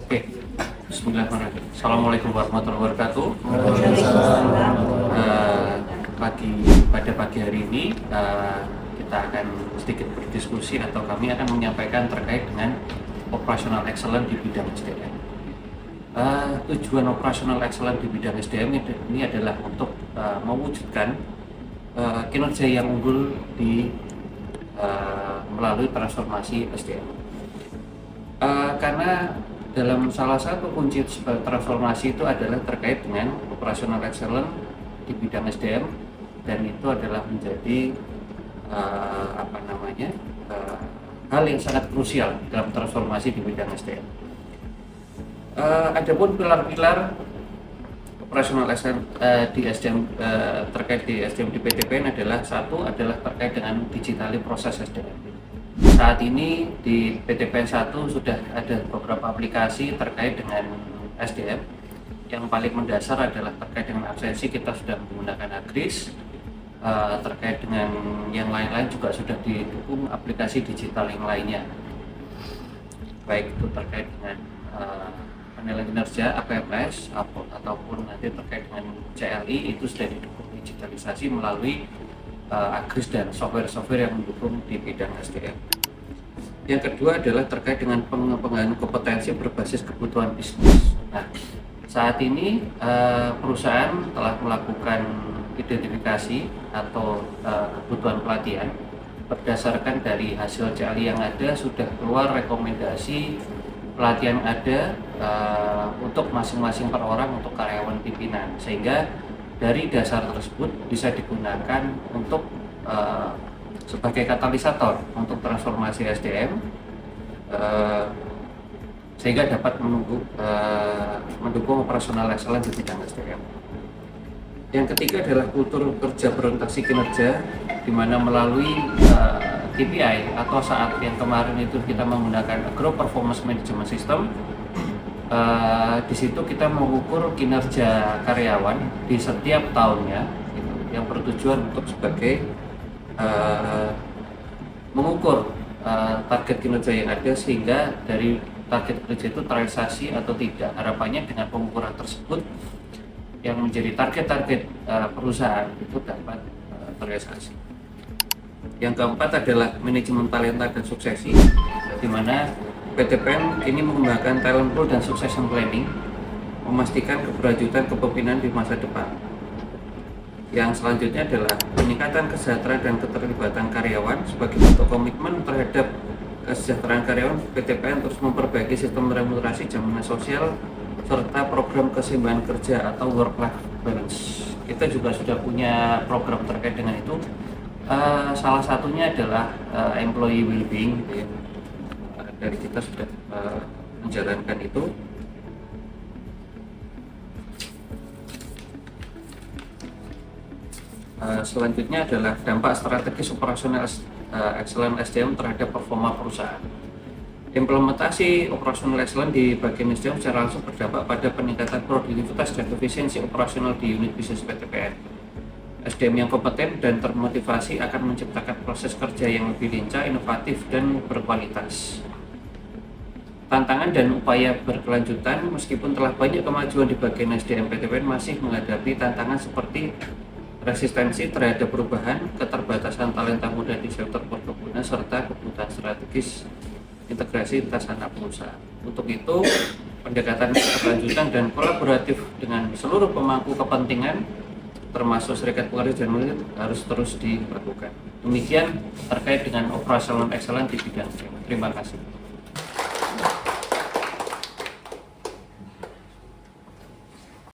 Oke, Bismillahirrahmanirrahim. Assalamualaikum warahmatullahi wabarakatuh. Pada pagi hari ini kita akan sedikit berdiskusi atau kami akan menyampaikan terkait dengan operational excellence di bidang SDM. Tujuan operational excellence di bidang SDM ini adalah untuk mewujudkan kinerja yang unggul melalui transformasi SDM. Karena dalam salah satu kunci transformasi itu adalah terkait dengan operational excellence di bidang SDM, dan itu adalah menjadi hal yang sangat krusial dalam transformasi di bidang SDM. Adapun pilar-pilar operational excellence di SDM terkait di SDM di PTPN adalah terkait dengan digitali proses SDM. Saat ini di PTPN 1 sudah ada beberapa aplikasi terkait dengan SDM. Yang paling mendasar adalah terkait dengan absensi, kita sudah menggunakan Agris. Terkait dengan yang lain-lain juga sudah didukung aplikasi digital yang lainnya, baik itu terkait dengan penilaian kinerja APMS ataupun nanti terkait dengan CLI, itu sudah didukung digitalisasi melalui Agris dan software-software yang mendukung di bidang SDM. Yang kedua adalah terkait dengan pengembangan kompetensi berbasis kebutuhan bisnis. Nah, saat ini perusahaan telah melakukan identifikasi atau kebutuhan pelatihan berdasarkan dari hasil CLI yang ada. Sudah keluar rekomendasi pelatihan ada untuk masing-masing per orang untuk karyawan pimpinan, sehingga dari dasar tersebut bisa digunakan untuk sebagai katalisator untuk transformasi SDM, sehingga dapat mendukung operasional excellence di bidang SDM. Yang ketiga adalah kultur kerja berorientasi kinerja, di mana melalui KPI atau saat yang kemarin itu kita menggunakan Agro Performance Management System. Di situ kita mengukur kinerja karyawan di setiap tahunnya, gitu, yang bertujuan untuk sebagai mengukur target kinerja yang ada, sehingga dari target kinerja itu terrealisasi atau tidak. Harapannya dengan pengukuran tersebut yang menjadi target-target perusahaan itu dapat terrealisasi. Yang keempat adalah manajemen talenta dan suksesi, di mana PTPN ini mengembangkan talent pool dan succession planning, memastikan keberlanjutan kepemimpinan di masa depan. Yang selanjutnya adalah peningkatan kesejahteraan dan keterlibatan karyawan. Sebagai bentuk komitmen terhadap kesejahteraan karyawan, PTPN terus memperbaiki sistem remunerasi, jaminan sosial, serta program keseimbangan kerja atau work-life balance. Kita juga sudah punya program terkait dengan itu. Salah satunya adalah employee well-being. Dari kita sudah menjalankan itu. Selanjutnya adalah dampak strategis operasional excellence SDM terhadap performa perusahaan. Implementasi operasional excellence di bagian SDM secara langsung berdampak pada peningkatan produktivitas dan efisiensi operasional di unit bisnis PTPN. SDM yang kompeten dan termotivasi akan menciptakan proses kerja yang lebih lincah, inovatif, dan berkualitas. Tantangan dan upaya berkelanjutan. Meskipun telah banyak kemajuan di bagian SDM, PTPN masih menghadapi tantangan seperti resistensi terhadap perubahan, keterbatasan talenta muda di sektor perkebunan, serta kebutuhan strategis integrasi lintas anak perusahaan. Untuk itu, pendekatan berkelanjutan dan kolaboratif dengan seluruh pemangku kepentingan, termasuk serikat pekerja dan murid, harus terus dilakukan. Demikian terkait dengan operational excellence di bidang SDM. Terima kasih.